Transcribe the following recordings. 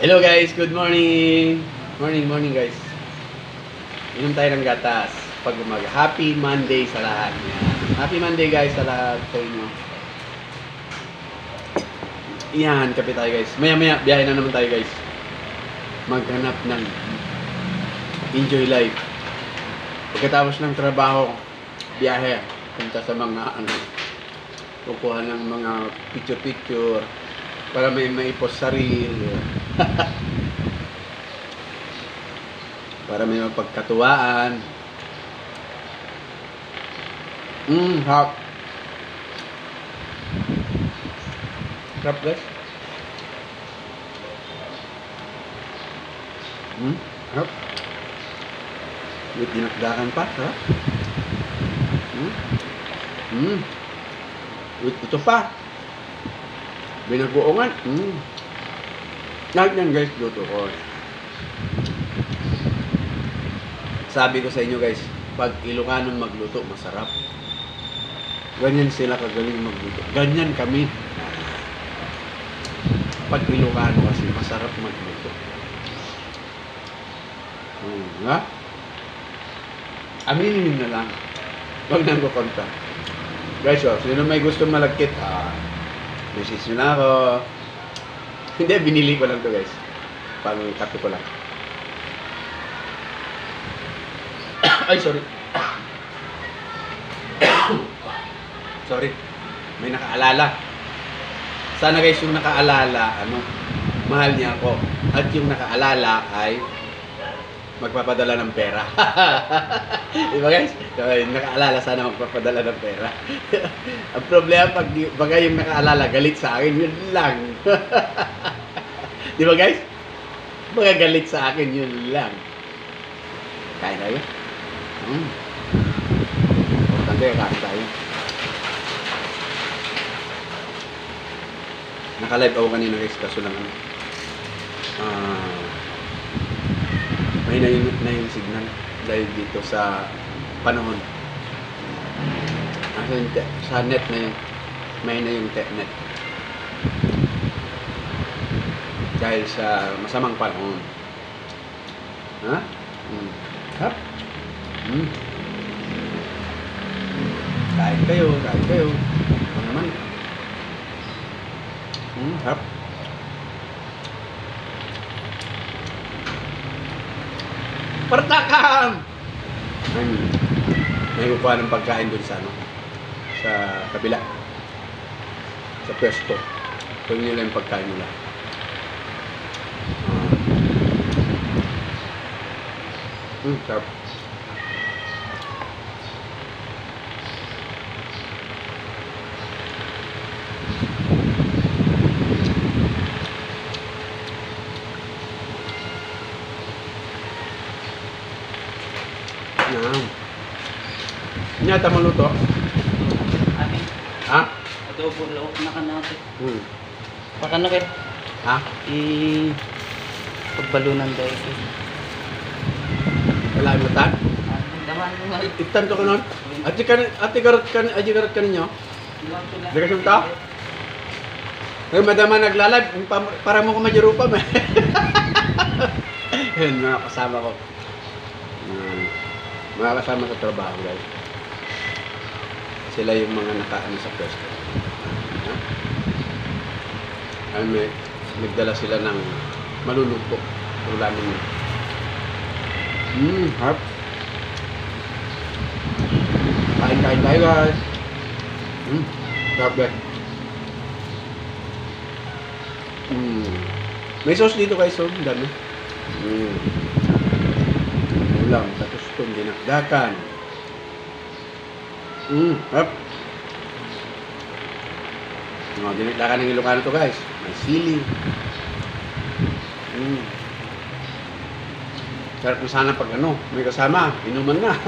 Hello guys, good morning. Morning guys. Inom tayo ng gatas pag umaga. Happy Monday sa lahat. Yan. Happy Monday guys sa lahat sa inyo. Yan, kape tayo guys. Maya biyahe na naman tayo guys. Maghanap ng enjoy life. Pagkatapos ng trabaho, biyahe. Punta sa mga kukuha ng mga picture para may maipost sarili. Para may mapagkatuwaan. Hot. Sarap guys. Harap. With dinakdakan pa, harap. With ito pa. Binagoongan. Lahat yan guys, luto ko. Sabi ko sa inyo guys, pag Ilocanon magluto, masarap. Ganyan sila kagaling magluto. Ganyan kami. Pag Ilocano kasi, masarap magluto. Ha? Aminin na lang. Huwag nang kukonta. Guys, sino may gusto malagkit? Message nyo na ako. Hindi, binili ko lang to guys. Pang kape ko lang. Ay, sorry. Sorry. May nakaalala. Sana guys, yung nakaalala, mahal niya ako. At yung nakaalala ay magpapadala ng pera. Diba guys? Yung nakaalala, sana magpapadala ng pera. Ang problema, pag yung nakaalala, galit sa akin, yun lang. Diba guys? Mga galit sa akin, yun lang. Kain tayo? Importante, kain tayo. Naka-live ako kanina guys, kaso lang may na yung signal dahil dito sa panahon. Sa net na yun, may na yung net. Dahil sa masamang panahon. Ha? Hap? Kain kayo. Ano naman? Hap? Partakam! May kukuha ng pagkain dun sa sa kabila. Sa pwesto. Ito nila yung pagkain nila. Sarap. Nyata mo luto? Amin. Ha? Ito po, loob na ka natin. Pakano kayo? Ha? Pagbalunan daw ito. Wala mo tan? Daman mo nga. Itan to ka nun? Ati garot ka ninyo? Dika sunta? Ay, madama naglalab. Para mo ko madyarupa mo. Yun, mga kasama ko. Mga kasama sa trabaho guys. Sila yung mga nakaano sa pwesto. Ay, nagdala sila ng maluluto. Ulamin mo. Harap. Kain tayo guys. Sarap guys. May sauce dito guys, so dami. Ulam, tapos itong dinakdakan. Harap. Dinakdakan ng Ilocano to guys. May sili. Sarap na sana pag may kasama, inuman na.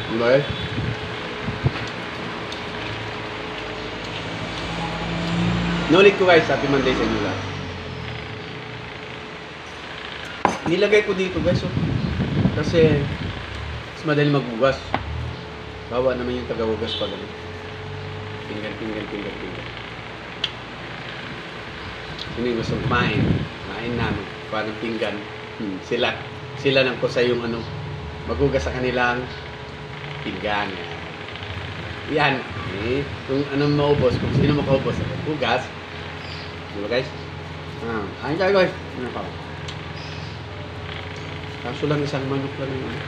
Diba? Nulit ko guys, happy Monday sa inyo lahat. Nilagay ko dito guys, kasi mas madali magbugas. Bawa naman yung tagahugas pag Pinggan. Hindi gusto kumain. Kumain namin. Kuha ng pinggan. Sila nang kusa yung ano, magugas sa kanilang pinggan. Yan. Kung anong maubos, kung sino makaubos, hugas. Diba guys? Ayun tayo guys. Ano pa? Kaso lang isang manok lang yung ano.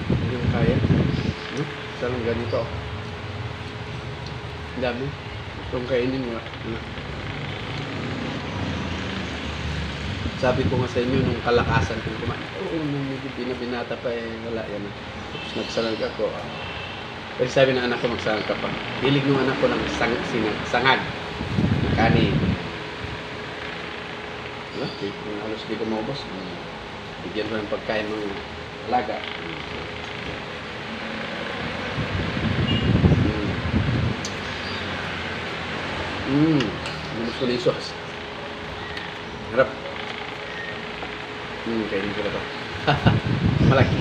Hindi mo kaya. Isa lang ganito. Ang dami. Itong kainin mo. Sabi ko nga sa inyo, nung kalakasan kong kumain, nung medyo binabinata pa wala yan. Tapos nagsalag ako. Pero sabi ng anak ko, magsalag ka pa. Hilig nung anak ko ng sangag. Na kanin. Kung halos di ko maubos, bigyan ko ng pagkain ng alaga. Gusto ko na yung sauce. Harap. Kainin ko na ito. Malaki.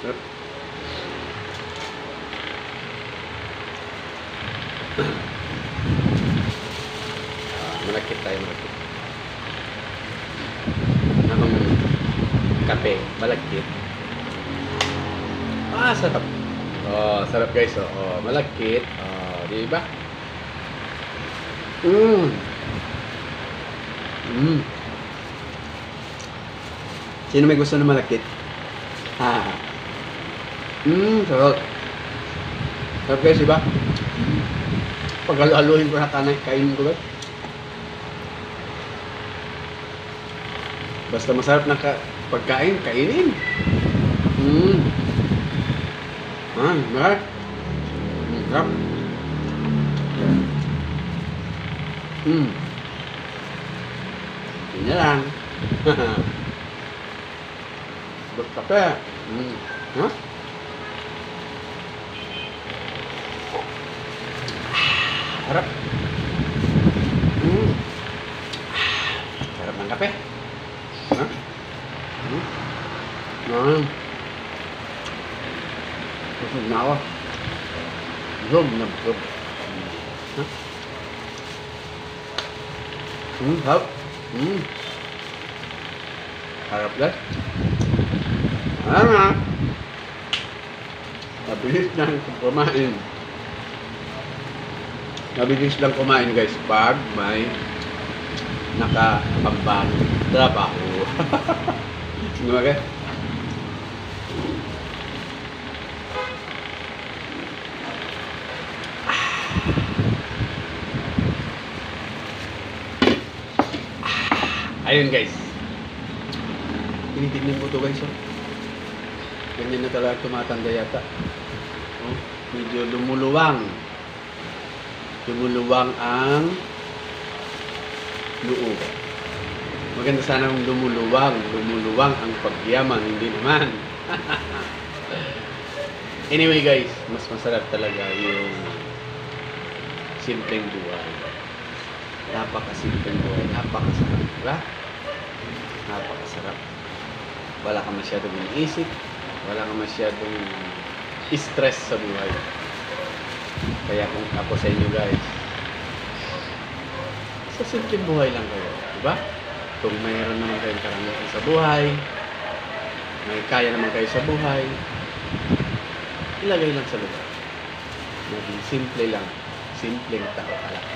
Harap. Malakit tayo, malakit. Anong kape, malakit. Sarap. Sarap guys. Malakit. Di ba? Sino may gusto na malakit? Sarap. Sarap guys, di ba? Pag-haluin ko na kanay, kainin ko ba? Basta masarap na pagkain, kainin. Mahal. Sarap. Yun na lang. Basta kape. Sarap. Sarap ng kape. Busog na ako. Busog. Sarap. Sarap guys. Mabilis lang kumain. Mabilis lang kumain guys pag may nakapambang trabaho. Diba guys? Ayun guys. Tinitignan ko to guys. Ganyan na talaga tumatanda yata. Medyo lumuluwang. Lumuluwang ang loob. Maganda sana kung lumuluwang ang pagyaman, hindi naman. Anyway guys, mas masarap talaga yung simpleng buhay. Napakasimpleng buhay, napakasarap, diba? Napakasarap. Wala ka masyadong iniisip, wala ka masyadong stress sa buhay. Kaya kung ako sa inyo guys, sa simpleng buhay lang kayo, diba? Kung mayroon naman kayong karamihan sa buhay, may kaya naman kayo sa buhay, ilagay lang sa lugar. Maging simple lang, simpleng tao ka lang.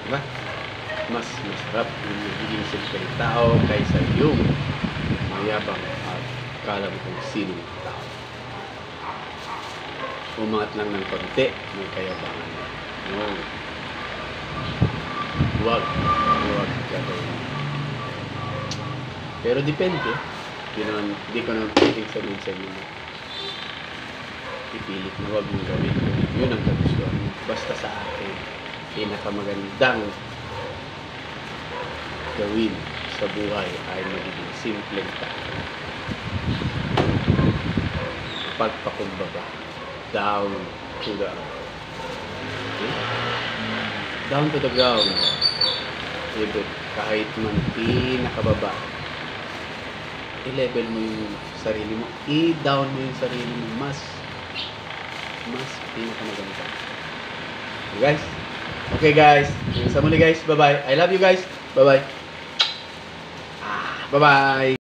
Diba? Mas masarap yung magiging simpleng tao kaysa yung mayabang at kalam kung sinong tao. Umangat lang ng konti, may kayabangan. No. Huwag gagawin. Pero depende. Hindi ko naman pwedeng sabihin sa inyo. Ipilit na huwag mong gawin. Yun ang kagustuhan mo. Basta sa akin, pinakamagandang gawin sa buhay ay magiging simpleng tao. Pagpakumbaba. Down to the earth. Okay? Down to the ground. Kahit man pinakababa, i-level mo yung sarili mo, i-down mo yung sarili mo, mas pinakamaganda. Guys. Okay guys. Sa muli guys. Bye-bye. I love you guys. Bye-bye. Bye-bye.